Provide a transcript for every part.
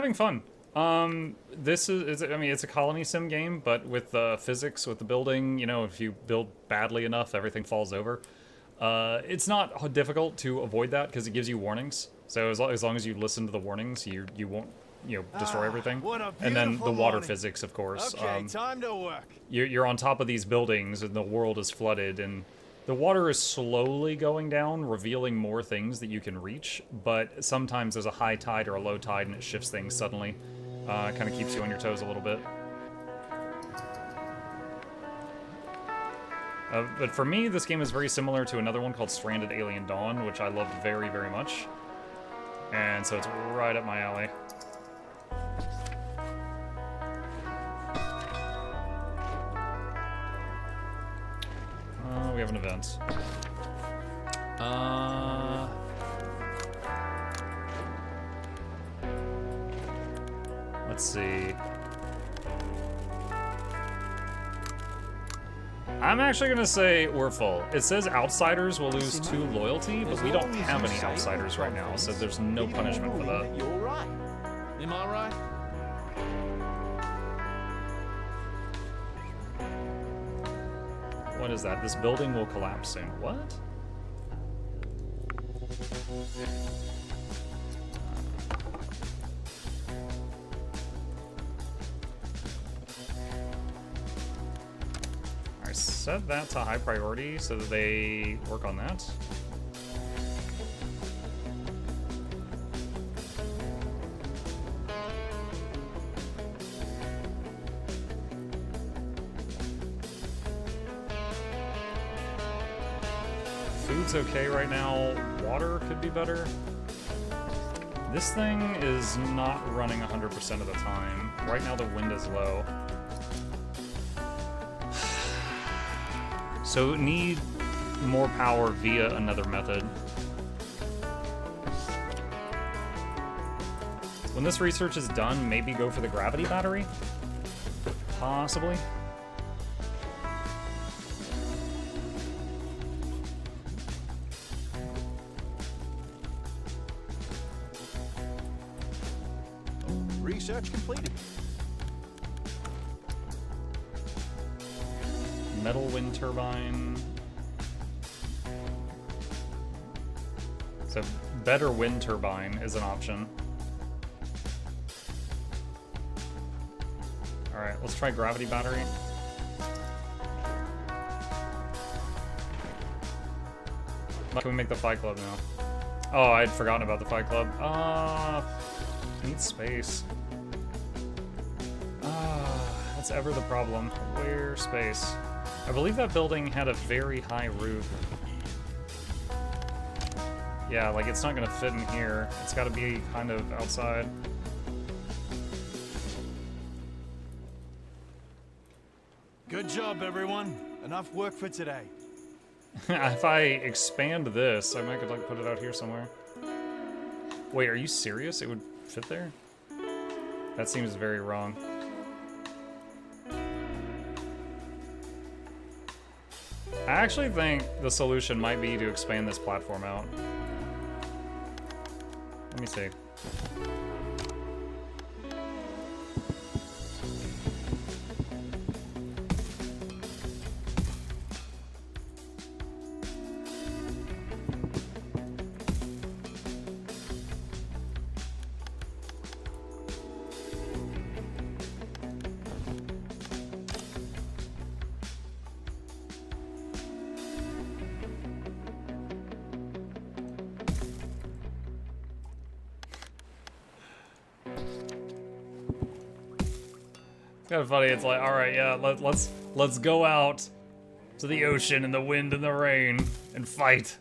having fun. This is I mean, it's a colony sim game, but with the physics, with the building, you know, if you build badly enough, everything falls over. It's not difficult to avoid that because it gives you warnings. So as long as you listen to the warnings, you won't, you know, destroy everything. And then the water physics, of course. Okay, time to work. You're on top of these buildings and the world is flooded and the water is slowly going down, revealing more things that you can reach, but sometimes there's a high tide or a low tide and it shifts things suddenly. It kind of keeps you on your toes a little bit. But for me, this game is very similar to another one called Stranded Alien Dawn, which I loved very, very much. And so it's right up my alley. We have an event. Let's see. I'm actually gonna say we're full. It says outsiders will lose 2 loyalty, but we don't have any outsiders right now, so there's no punishment for that. You're right. Am I right? What is that? This building will collapse soon. What? I set that to high priority so that they work on that. Food's okay right now. Water could be better. This thing is not running 100% of the time. Right now the wind is low. So need more power via another method. When this research is done, maybe go for the gravity battery? Possibly. Research completed. Metal wind turbine. So better wind turbine is an option. Alright, let's try gravity battery. Can we make the Fight Club now? Oh, I had forgotten about the Fight Club. Need space. That's ever the problem. Where space? I believe that building had a very high roof. Yeah, like it's not gonna fit in here. It's gotta be kind of outside. Good job, everyone. Enough work for today. If I expand this, I might could like put it out here somewhere. Wait, are you serious? It would fit there? That seems very wrong. I actually think the solution might be to expand this platform out. Let me see. Kind of funny. It's like, all right, yeah, let's go out to the ocean and the wind and the rain and fight.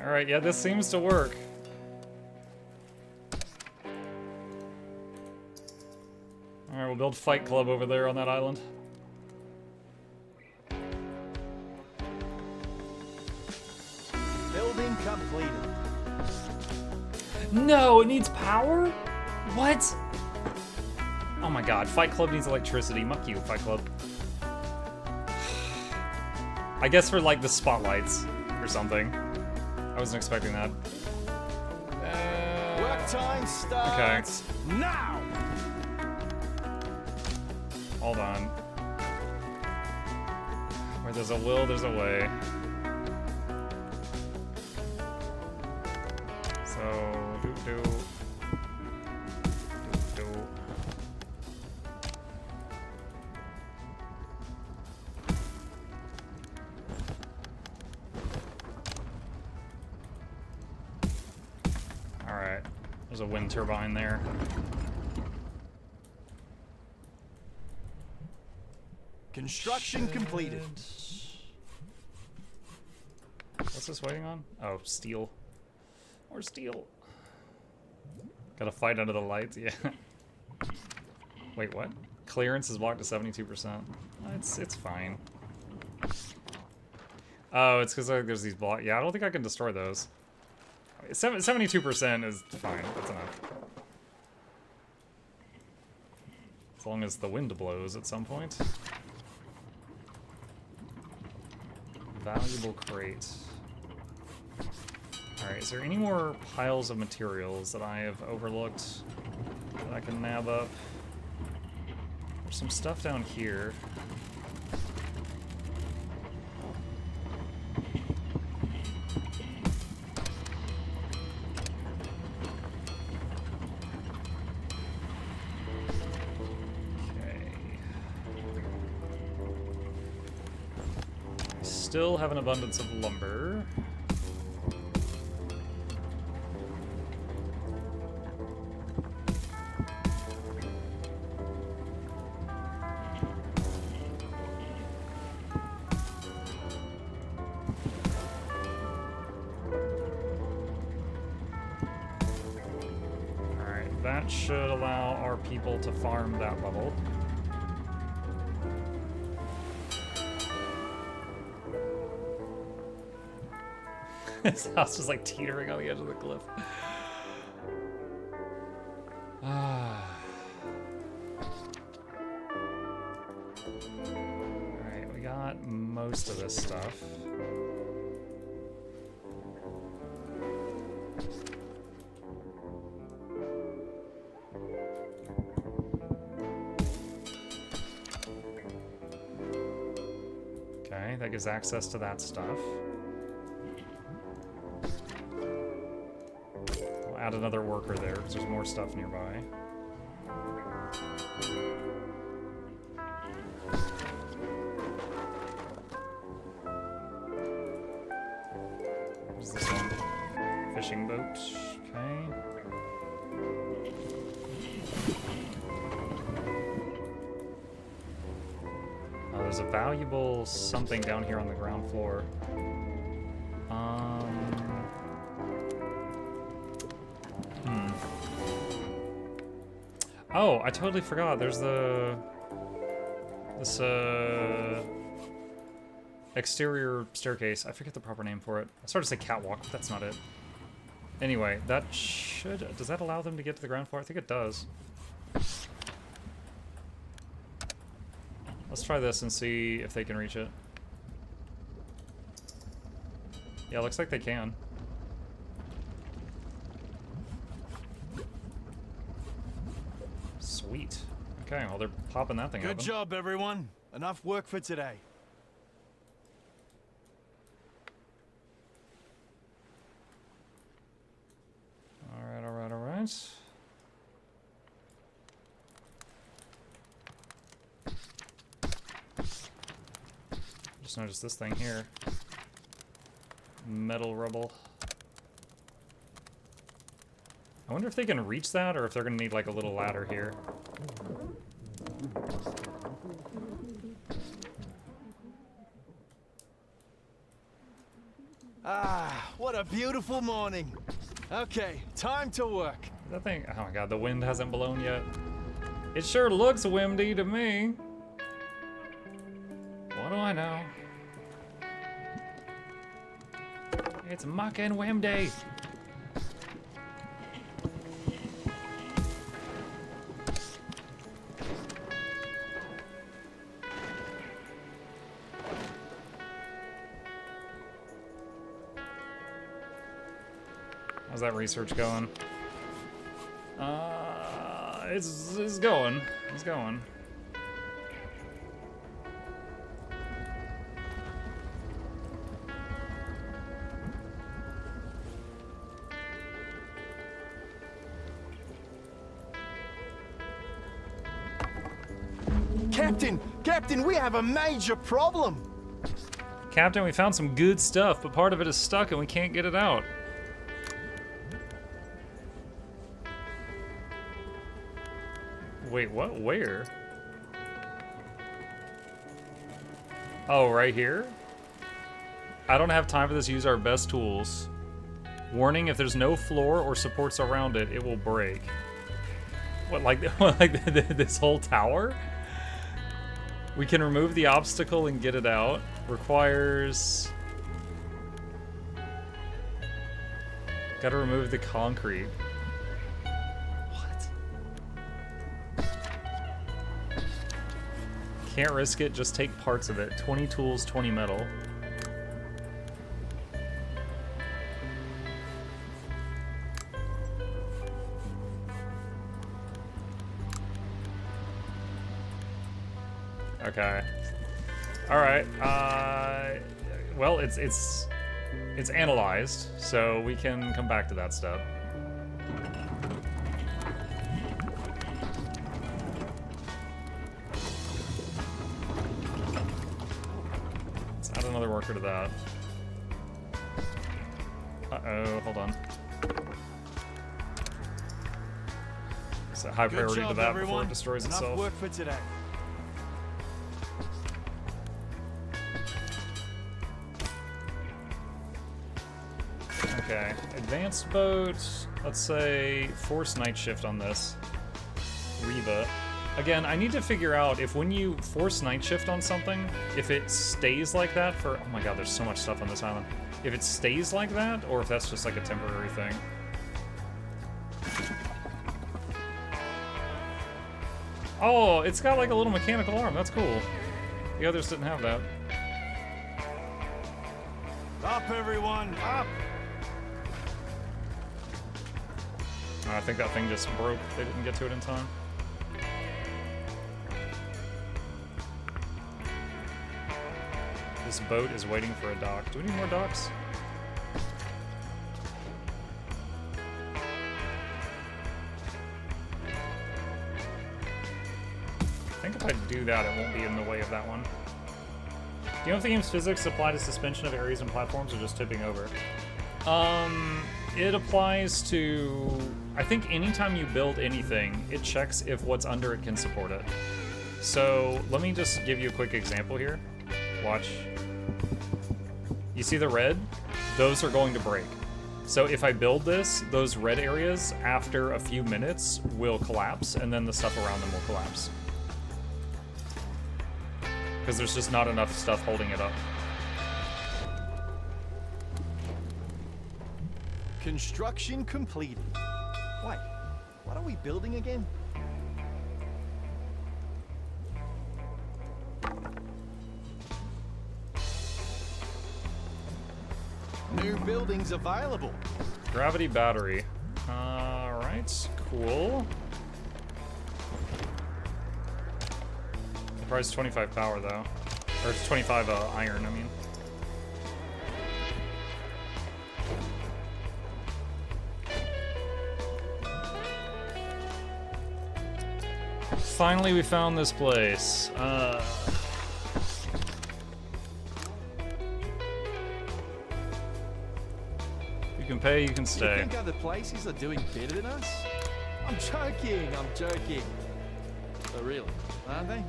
All right, yeah, this seems to work. All right, we'll build Fight Club over there on that island. Building completed. No, it needs power? What? Oh my god, Fight Club needs electricity. Muck you, Fight Club. I guess for like the spotlights or something. I wasn't expecting that. Work time starts now! Hold on. Where there's a will, there's a way. So, do. Alright. There's a wind turbine there. Construction completed. What's this waiting on? Oh, steel. More steel. Gotta fight under the lights, yeah. Wait, what? Clearance is blocked to 72%. It's fine. Oh, it's because there's these blocks. Yeah, I don't think I can destroy those. 72% is fine. That's enough. As long as the wind blows at some point. Valuable crate. Alright, is there any more piles of materials that I have overlooked that I can nab up? There's some stuff down here. Still have an abundance of lumber. Alright, that should allow our people to farm that level. This house is like teetering on the edge of the cliff. Alright, we got most of this stuff. Okay, that gives access to that stuff. Add another worker there because there's more stuff nearby. What's this one? Fishing boat. Okay. Oh, there's a valuable something down here on the ground floor. Oh, I totally forgot. There's this exterior staircase. I forget the proper name for it. I started to say catwalk, but that's not it. Anyway, that should... Does that allow them to get to the ground floor? I think it does. Let's try this and see if they can reach it. Yeah, looks like they can. Sweet. Okay, well, they're popping that thing open. Good job, everyone. Enough work for today. Alright, alright, alright. Just noticed this thing here. Metal rubble. I wonder if they can reach that, or if they're gonna need like a little ladder here. Ah, what a beautiful morning. Okay, time to work. That thing, oh my god, the wind hasn't blown yet. It sure looks windy to me. What do I know? It's muckin' windy. How's that research going? It's going. It's going. Captain, we have a major problem. Captain, we found some good stuff, but part of it is stuck and we can't get it out. Wait, what? Where? Oh, right here? I don't have time for this. Use our best tools. Warning, if there's no floor or supports around it, it will break. What, like, like this whole tower? We can remove the obstacle and get it out. Requires... Gotta remove the concrete. What? Can't risk it, just take parts of it. 20 tools, 20 metal. Okay. All right. Well, it's analyzed, so we can come back to that step. Let's add another worker to that. Uh-oh, hold on. Set high priority to that before it destroys itself. Enough work for today. Okay, advanced boat, let's say force night shift on this. Reba. Again, I need to figure out if when you force night shift on something, if it stays like that for, oh my god, there's so much stuff on this island. If it stays like that, or if that's just like a temporary thing. Oh, it's got like a little mechanical arm, that's cool. The others didn't have that. Up, everyone, up! I think that thing just broke. They didn't get to it in time. This boat is waiting for a dock. Do we need more docks? I think if I do that, it won't be in the way of that one. Do you know if the game's physics apply to suspension of areas and platforms or just tipping over? It applies to, I think anytime you build anything, it checks if what's under it can support it. So let me just give you a quick example here. Watch. You see the red? Those are going to break. So if I build this, those red areas after a few minutes will collapse, and then the stuff around them will collapse. Because there's just not enough stuff holding it up. Construction completed. Wait, what are we building again? New buildings available. Gravity battery. Alright, cool. Price 25 power though. Or it's 25 iron, I mean. Finally, we found this place. You can pay, you can stay. You think other places are doing better than us? I'm joking, I'm joking. But really, aren't they?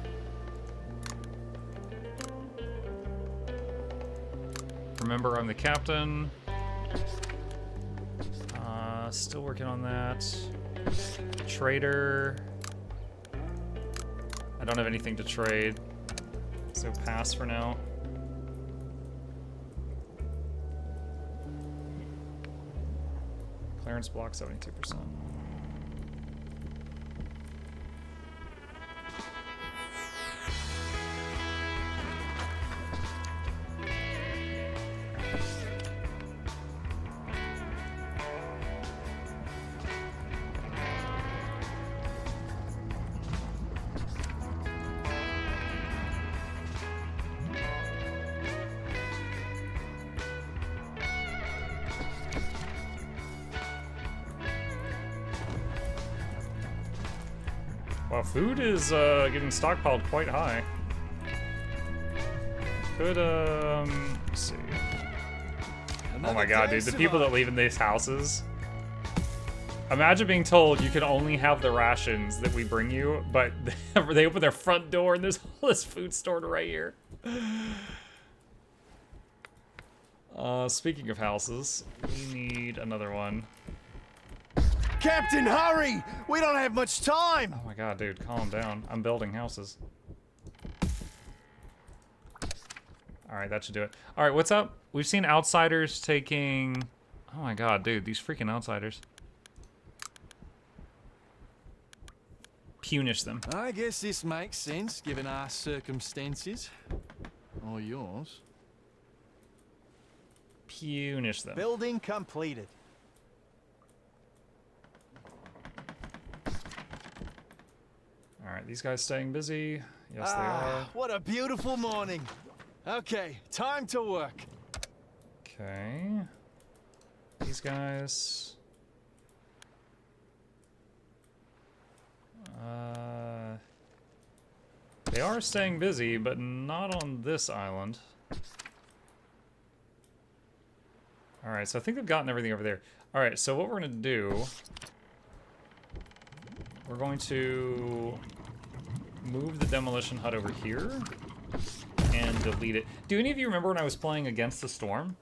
Remember, I'm the captain. Still working on that. Trader. I don't have anything to trade, so pass for now. Clearance block 72%. Wow, food is getting stockpiled quite high. Could, let's see. Oh my god, dude, the people that live in these houses. Imagine being told you can only have the rations that we bring you, but they open their front door and there's all this food stored right here. Speaking of houses, we need another one. Captain, hurry! We don't have much time! Oh my god, dude, calm down. I'm building houses. Alright, that should do it. Alright, what's up? We've seen outsiders taking... Oh my god, dude, these freaking outsiders. Punish them. I guess this makes sense, given our circumstances. Or yours. Punish them. Building completed. Alright, these guys staying busy. Yes, they are. What a beautiful morning. Okay, time to work. Okay. These guys... They are staying busy, but not on this island. Alright, so I think they've gotten everything over there. Alright, so what we're going to do... We're going to move the demolition hut over here and delete it. Do any of you remember when I was playing Against the Storm?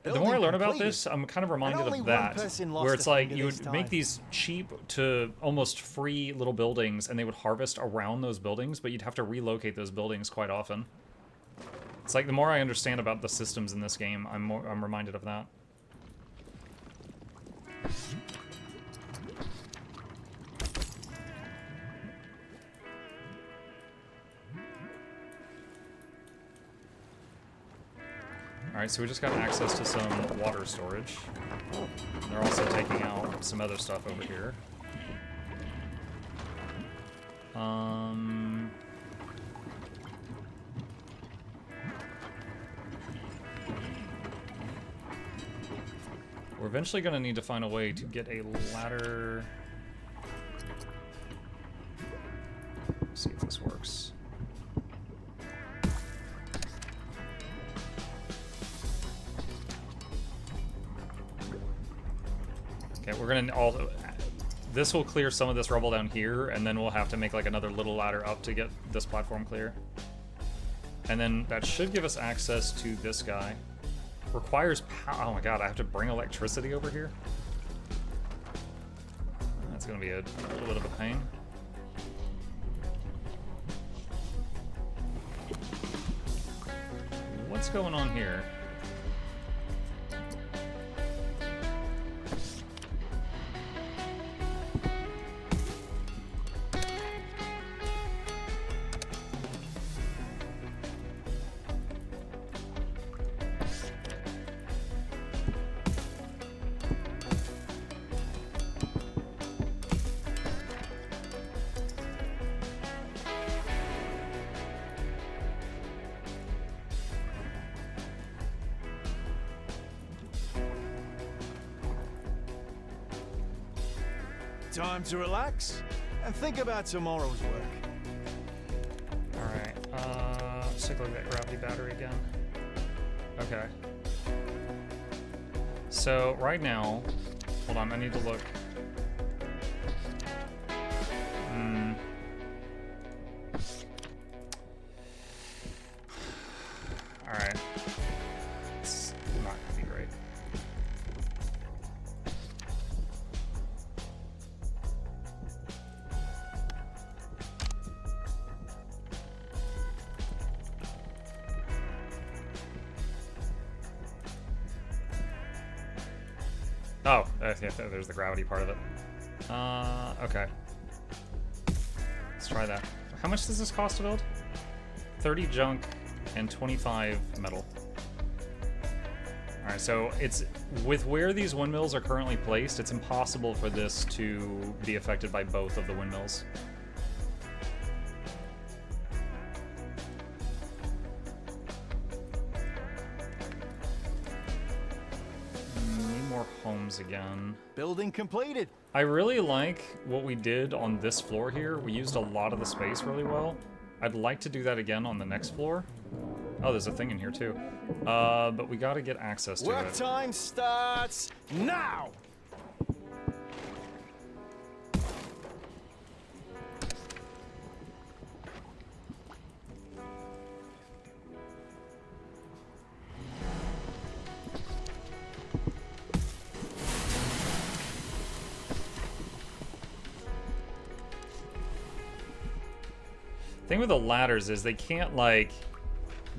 The more I learn about this, I'm kind of reminded of that, where it's like you would make these cheap to almost free little buildings, and they would harvest around those buildings, but you'd have to relocate those buildings quite often. It's like the more I understand about the systems in this game, I'm reminded of that. Alright, so we just got access to some water storage. They're also taking out some other stuff over here. We're eventually going to need to find a way to get a ladder. Let's see if this works. Okay, we're gonna this will clear some of this rubble down here, and then we'll have to make like another little ladder up to get this platform clear. And then that should give us access to this guy. Requires power. Oh my god, I have to bring electricity over here? That's gonna be a little bit of a pain. What's going on here? Time to relax and think about tomorrow's work. Alright, let's take a look at that gravity battery again. Okay. So, right now, hold on, I need to look. Alright. It's not gonna be great. Oh, yeah, there's the gravity part of it. Okay. Let's try that. How much does this cost to build? 30 junk and 25 metal. Alright, so it's with where these windmills are currently placed, it's impossible for this to be affected by both of the windmills. rooms again. Building completed. I really like what we did on this floor here. We used a lot of the space really well. I'd like to do that again on the next floor. Oh, there's a thing in here too. But we gotta get access to Work it. time starts now. Thing with the ladders is they can't like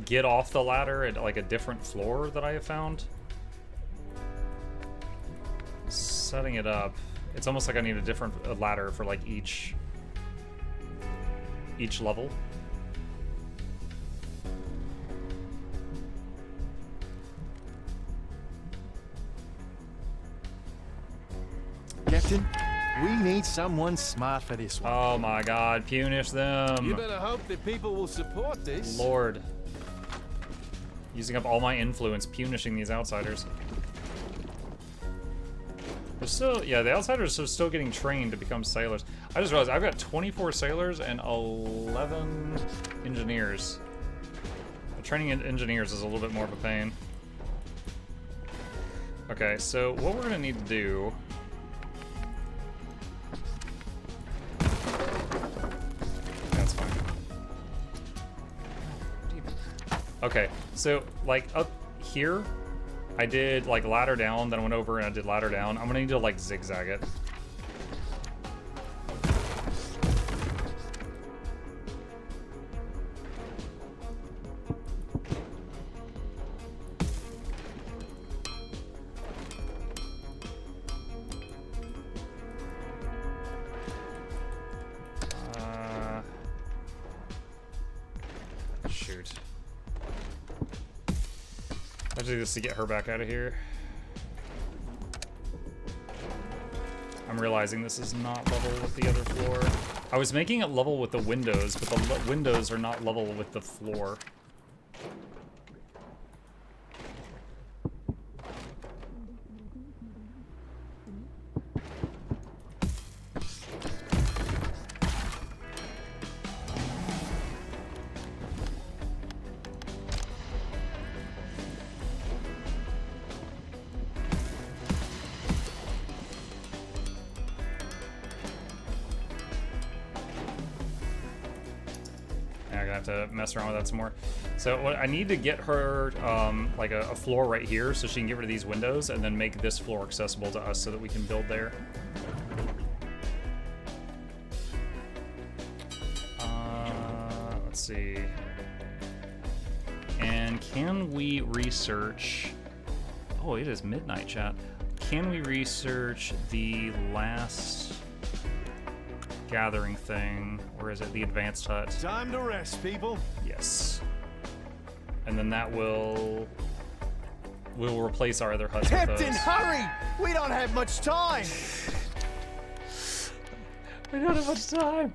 get off the ladder at like a different floor that I have found. Setting it up, it's almost like I need a different ladder for like each level. Captain, we need someone smart for this one. Oh my god, punish them. You better hope that people will support this. Lord. Using up all my influence, punishing these outsiders. They're still, yeah, the outsiders are still getting trained to become sailors. I just realized I've got 24 sailors and 11 engineers. But training engineers is a little bit more of a pain. Okay, so what we're gonna need to do... That's fine. Okay, so like up here, I did like ladder down, then I went over and I did ladder down. I'm gonna need to like zigzag it. Shoot. I have to do this to get her back out of here. I'm realizing this is not level with the other floor. I was making it level with the windows, but the windows are not level with the floor. To mess around with that some more. So what I need to get her like a floor right here so she can get rid of these windows and then make this floor accessible to us so that we can build there. Let's see. And can we research... Oh, it is midnight, chat. Can we research the last gathering thing? Or is it the advanced hut? Time to rest, people. Yes. And then that will replace our other huts Captain, with those. hurry! We don't have much time. We don't have much time.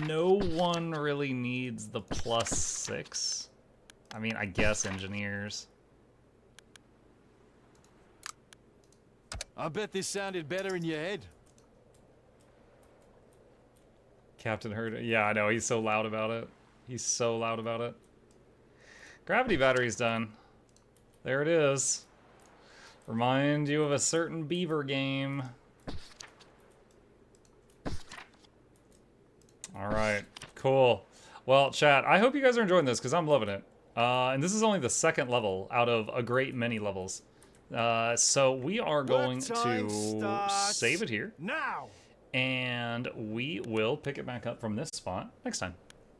No one really needs the +6. I mean, I guess engineers. I bet this sounded better in your head. Captain heard it. Yeah, I know. He's so loud about it. He's so loud about it. Gravity battery's done. There it is. Remind you of a certain beaver game. Alright, cool. Well, chat, I hope you guys are enjoying this because I'm loving it. And this is only the second level out of a great many levels. So we are going to save it here. Now. And we will pick it back up from this spot next time.